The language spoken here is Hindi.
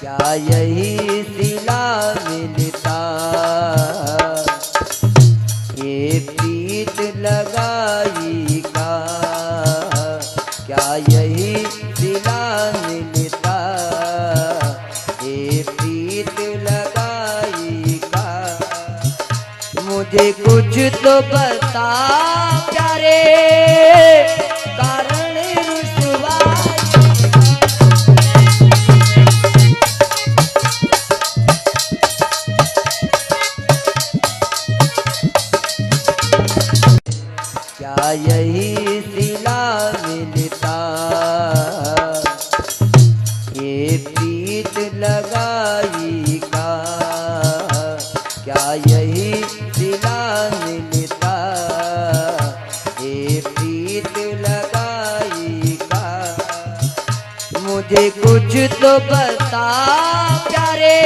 क्या यही सिला मिलता, ये प्रीत लगाई का, क्या यही सिला मिलता, ये प्रीत लगाई का। मुझे कुछ तो बता प्यारे, कारण रुसवाई। क्या यही सिला मिलता, ये प्रीत लगाई का, क्या यही सिला मिलता, ये प्रीत लगाई का। मुझे कुछ तो बता प्यारे,